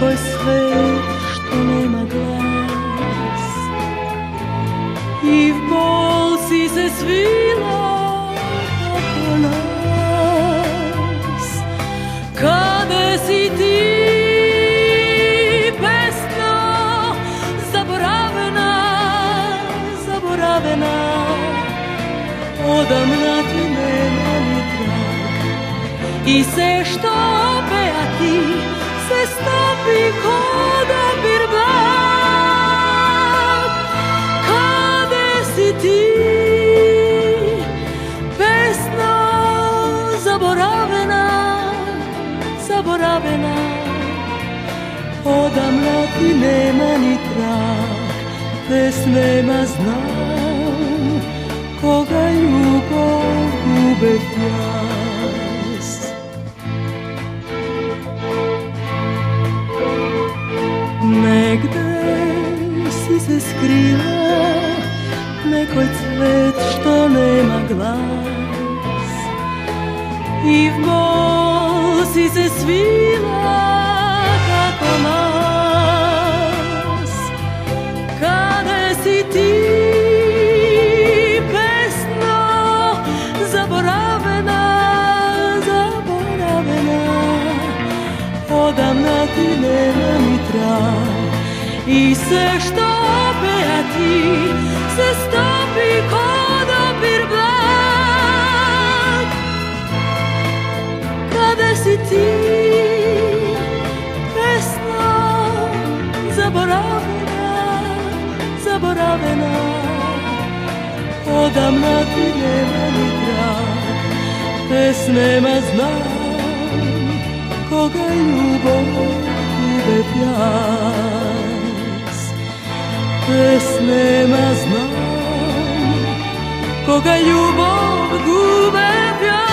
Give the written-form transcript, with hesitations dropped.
nekoj svet što nema glas. I v bol si se svila oko nas. Kade si ti, pesno zaboravena, zaboravena, odamna ti nema ni trag. I se što beati se stopi kod opir blag. Kade si ti, pesno zaboravena, zaboravena, odamna ti nema ni trag. Pesmema znam koga ljubav gube pjas. Negde si se skrila, nekoj cvet što nema glas. I v bol si se svila kako nas. Kade si ti, pesno zaboravena, zaboravena, odamna ti nema ni trag. I sve što beati se stopi kod opir blag. Kade si ti, pesno zaboravena, zaboravena, odamna ti nema ni trag. Pesmema znam koga ljubav gube pjas. Pesmema znam koga ljubav gube pjas.